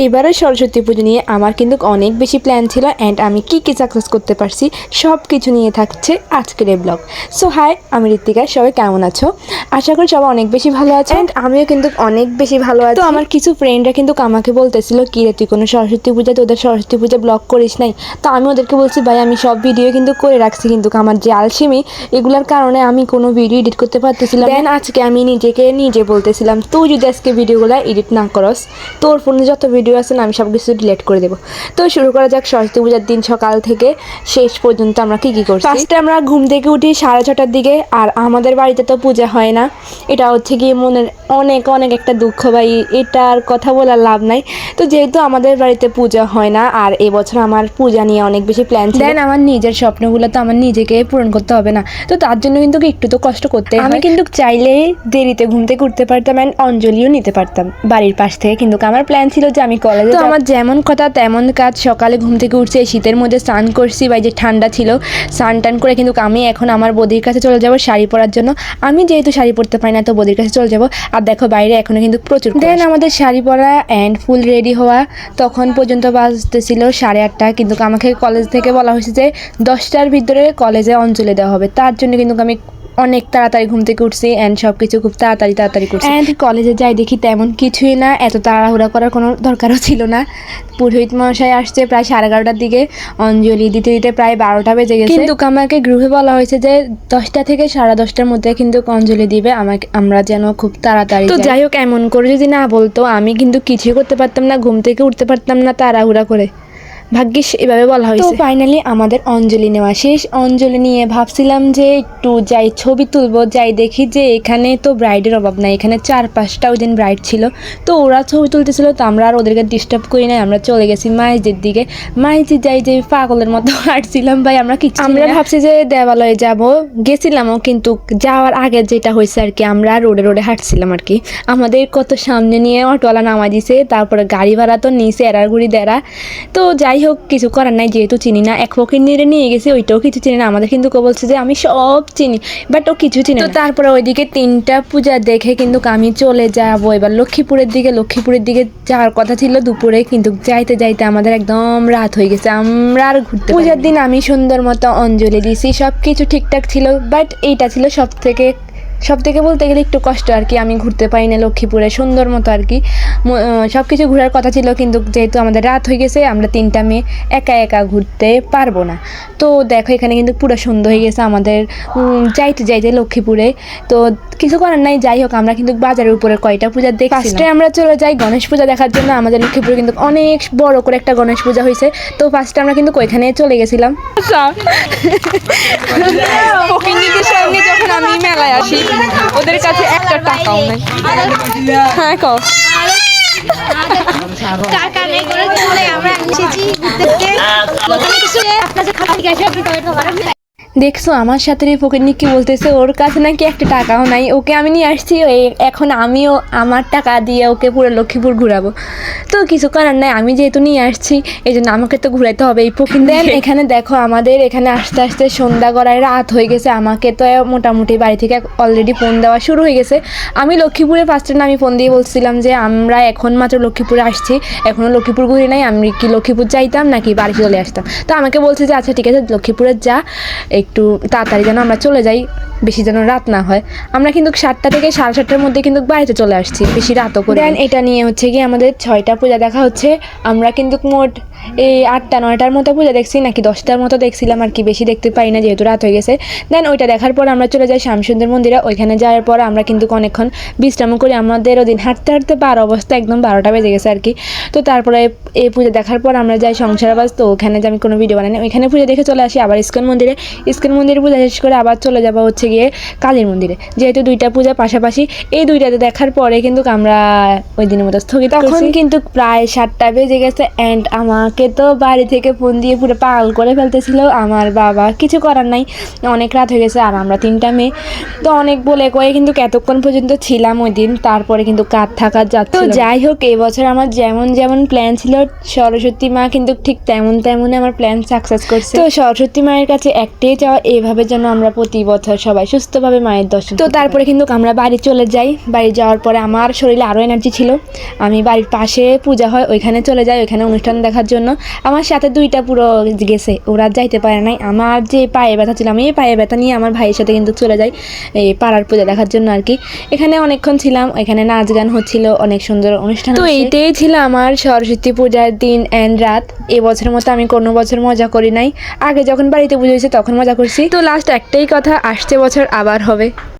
এবারে সরস্বতী পুজো নিয়ে আমার কিন্তু অনেক বেশি প্ল্যান ছিল অ্যান্ড আমি কি সাকসেস করতে পারছি সব কিছু নিয়ে থাকছে আজকের এই ব্লগ। সো হাই, আমি ঋত্বিকা, সবাই কেমন আছো? আশা করি সবাই অনেক বেশি ভালো আছে অ্যান্ড আমিও কিন্তু অনেক বেশি ভালো আছি। তো আমার কিছু ফ্রেন্ডরা কিন্তু আমাকে বলতেছিল কি রে তুই কোনো সরস্বতী পূজা তোদের সরস্বতী পূজা ব্লগ করিস নাই? তো আমি ওদেরকে বলছি ভাই আমি সব ভিডিও কিন্তু করে রাখছি, কিন্তু আমার যে আলসেমি এগুলোর কারণে আমি কোনো ভিডিও এডিট করতে পারতেছিলাম। দেন আজকে আমি নিজে বলতেছিলাম তুই যদি আজকে ভিডিওগুলো এডিট না করস তোর ফোনে যত ভিডিও আছে না আমি সব কিছু ডিলিট করে দেবো। তো শুরু করা যাক সরস্বতী পূজার দিন সকাল থেকে শেষ পর্যন্ত আমরা কী করছি। ফার্স্টে আমরা ঘুম থেকে উঠি 6:30টার দিকে, আর আমাদের বাড়িতে তো পূজা হয় না। এটা হচ্ছে গিয়ে মনের অনেক অনেক একটা দুঃখ ভাই, এটার কথা বলার লাভ নাই। তো যেহেতু আমাদের বাড়িতে পূজা হয় না আর এবছর আমার পূজা নিয়ে অনেক বেশি প্ল্যান ছিল, দেন আমার নিজের স্বপ্নগুলো তো আমার নিজেকে পূরণ করতে হবে না, তো তার জন্য কিন্তু একটু তো কষ্ট করতে হয়। আমি কিন্তু চাইলে দেরিতে ঘুম থেকে উঠতে পারতাম অ্যান্ড অঞ্জলিও নিতে পারতাম বাড়ির পাশ থেকে, কিন্তু আমার প্ল্যান ছিল যে আমি কলেজে। তো আমার যেমন কথা তেমন কাজ, সকালে ঘুম থেকে উঠছে শীতের মধ্যে স্নান করছি বা যে ঠান্ডা ছিল স্নান টান করে কিন্তু আমি এখন আমার বদির কাছে চলে যাব শাড়ি পরার জন্য। আমি যেহেতু শাড়ি পরতে পারি না তো বদির কাছে চলে যাব। আর দেখো বাইরে এখনো কিন্তু প্রচুর। দেন আমাদের শাড়ি পরা অ্যান্ড ফুল রেডি হওয়া তখন পর্যন্ত বাজতেছিল 8:30, কিন্তু আমাকে কলেজ থেকে বলা হয়েছে যে 10টার ভিতরে কলেজে অঞ্জলি দেওয়া হবে। তার জন্য কিন্তু আমি অনেক তাড়াতাড়ি ঘুম থেকে উঠছি অ্যান্ড সব কিছু খুব তাড়াতাড়ি করছি। অ্যান্ড কলেজে যাই দেখি তেমন কিছুই না, এত তাড়াহুড়া করার কোনো দরকারও ছিল না। পুরোহিত মশাই আসছে প্রায় 11:30টার দিকে, অঞ্জলি দিতে দিতে প্রায় 12টা বেজে গেছে। কিন্তু আমাকে গ্রুপে বলা হয়েছে যে 10টা থেকে 10:30টার মধ্যে কিন্তু অঞ্জলি দিবে, আমরা যেন খুব তাড়াতাড়ি। তো যাই হোক, এমন করে যদি না বলতো আমি কিন্তু কিছুই করতে পারতাম না, ঘুম থেকে উঠতে পারতাম না তাড়াহুড়া করে। ভাগ্যিস এভাবে বলা হয়েছে। তো ফাইনালি আমাদের অঞ্জলি নেওয়া শেষ। অঞ্জলি নিয়ে ভাবছিলাম যে একটু যাই ছবি তুলবো, যাই দেখি যে এখানে তো ব্রাইডের অভাব নাই, এখানে 4-5টা ওই দিন ব্রাইড ছিল, তো ওরা ছবি তুলতেছিল, তো আমরা আর ওদেরকে ডিস্টার্ব করি নাই, আমরা চলে গেছি মাইজের দিকে। মাইজে যাই যে পাগলের মতো হাঁটছিলাম ভাই, আমরা ভাবছি যে দেবালয়ে যাব, গেছিলামও, কিন্তু যাওয়ার আগে যেটা হয়েছে আর কি, আমরা রোডে হাঁটছিলাম আর কি। আমাদের কত সামনে নিয়ে অটোওয়ালা নামা দিছে, তারপরে গাড়ি ভাড়া তো নিচে এরারগুড়ি দেড়া। তো যাই হোক, কিছু করার নাই, যেহেতু চিনি না। এক ফকির নিয়ে গেছে, ওইটাও কিছু চিনি না। আমাদের কিন্তু বলছে যে আমি সব চিনি, বাট ও কিছু চিনি না। তো তারপরে ওইদিকে 3টা পূজা দেখে কিন্তু আমি চলে যাবো এবার লক্ষ্মীপুরের দিকে যাওয়ার কথা ছিল দুপুরে, কিন্তু যাইতে যাইতে আমাদের একদম রাত হয়ে গেছে, আমরা আর ঘুরতে। পূজার দিন আমি সুন্দর মতো অঞ্জলি দিয়েছি, সব কিছু ঠিকঠাক ছিল, বাট এইটা ছিল সব থেকে বলতে গেলে একটু কষ্ট আর কি। আমি ঘুরতে পারি না লক্ষ্মীপুরে সুন্দর মতো আর কি। সব কিছু ঘোরার কথা ছিল, কিন্তু যেহেতু আমাদের রাত হয়ে গেছে আমরা 3টা মেয়ে একা ঘুরতে পারবো না। তো দেখো এখানে কিন্তু পুরো সন্ধ্যা হয়ে গেছে আমাদের যাইতে লক্ষ্মীপুরে। তো কিছু করার নাই, যাই হোক আমরা কিন্তু বাজারের উপরে কয়টা পূজা দেখছি। ফার্স্টে আমরা চলে যাই গণেশ পূজা দেখার জন্য। আমাদের লক্ষ্মীপুরে কিন্তু অনেক বড় করে একটা গণেশ পূজা হয়েছে, তো ফার্স্টে আমরা কিন্তু ওইখানে চলে গেছিলাম। যখন আমি মেলায় আসি ওদের কাছে একটা টাকাও নেই। হ্যাঁ কও। টাকা নেই করে চলে আমরা এসেছি দেখছো আমার সাথে ফকিরনি কি বলতেছে, ওর কাছে নাকি একটা টাকাও নাই, ওকে আমি নিয়ে আসছি, এখন আমিও আমার টাকা দিয়ে ওকে পুরো লক্ষ্মীপুর ঘুরাবো। তো কিছু করার নাই, আমি যেহেতু নিয়ে আসছি এই জন্য আমাকে তো ঘুরাইতে হবে এই ফকির। দেন এখানে দেখো আমাদের এখানে আস্তে আস্তে সন্ধ্যা গড়ায় রাত হয়ে গেছে। আমাকে তো মোটামুটি বাড়ি থেকে অলরেডি ফোন দেওয়া শুরু হয়ে গেছে। আমি লক্ষ্মীপুরে ফার্স্টে আমি ফোন দিয়ে বলছিলাম যে আমরা এখন মাত্র লক্ষ্মীপুরে আসছি, এখনও লক্ষ্মীপুর ঘুরি নাই, আমি কি লক্ষ্মীপুর যাইতাম নাকি বাড়ি চলে আসতাম। তো আমাকে বলছে যে আচ্ছা ঠিক আছে লক্ষ্মীপুরে যা, একটু তাড়াতাড়ি যেন আমরা চলে যাই, বেশি যেন রাত না হয়। আমরা কিন্তু 7টা থেকে 7:30টার মধ্যে কিন্তু বাড়িতে চলে আসছি, বেশি রাতও করে। দেন এটা নিয়ে হচ্ছে কি আমাদের 6টা পূজা দেখা হচ্ছে। আমরা কিন্তু মোট এই 8টা-9টার মতো পূজা দেখছি, নাকি 10টার মতো দেখছিলাম আর কি, বেশি দেখতে পাই না যেহেতু রাত হয়ে গেছে। দেন ওইটা দেখার পর আমরা চলে যাই শ্যামসুন্দর মন্দিরে। ওইখানে যাওয়ার পর আমরা কিন্তু অনেকক্ষণ বিশ্রাম করি। আমাদের ওদিন হাঁটতে পার অবস্থা একদম 12টা বেজে গেছে আর কি। তো তারপরে এই পূজা দেখার পর আমরা যাই সংসারাবাস। তো ওখানে যে আমি কোনো ভিডিও বানাই না, ওইখানে পূজা দেখে চলে আসি আবার ইস্কন মন্দিরে পূজা শেষ করে আবার চলে যাবো হচ্ছে গিয়ে কালীর মন্দিরে, যেহেতু 2টা পূজা পাশাপাশি। এই 2টাতে দেখার পরে কিন্তু আমরা ওই দিনের মতো স্থগিত করছি। তখন কিন্তু প্রায় 7টা বেজে গেছে অ্যান্ড আমার আমাকে তো বাড়ি থেকে ফোন দিয়ে পুরো পাগল করে ফেলতেছিল। আমার বাবা কিছু করার নাই, অনেক রাত হয়ে গেছে আর আমরা 3টা মেয়ে, তো অনেক বলে কয়ে কিন্তু এতক্ষণ পর্যন্ত ছিলাম ওই দিন, তারপরে কিন্তু কাজ থাকা যাচ্ছে। তো যাই হোক, এবছর আমার যেমন যেমন প্ল্যান ছিল সরস্বতী মা কিন্তু ঠিক তেমনই আমার প্ল্যান সাকসেস করছে। তো সরস্বতী মায়ের কাছে একটাই চাওয়া, এইভাবে যেন আমরা প্রতি বছর সবাই সুস্থভাবে মায়ের দর্শন। তো তারপরে কিন্তু আমরা বাড়ি চলে যাই। বাড়ি যাওয়ার পরে আমার শরীরে আরও এনার্জি ছিল, আমি বাড়ির পাশে পূজা হয় ওইখানে চলে যাই, ওইখানে অনুষ্ঠান দেখার জন্য। আমার সাথে 2টা পুরো গেছে, ওরা যাইতে পারে নাই। আমার যে পায়ে ব্যথা ছিল, আমি এই পায়ে ব্যথা নিয়ে আমার ভাইয়ের সাথে কিন্তু চলে যাই এই পাড়ার পূজা দেখার জন্য আর কি। এখানে অনেকক্ষণ ছিলাম, এখানে নাচ গান হচ্ছিল, অনেক সুন্দর অনুষ্ঠান। তো এইটাই ছিল আমার সরস্বতী পূজার দিন অ্যান্ড রাত। এবছরের মতো আমি কোনো বছর মজা করি নাই, আগে যখন বাড়িতে পুজো হয়েছে তখন মজা করছি। তো লাস্ট একটাই কথা, আসছে বছর আবার হবে।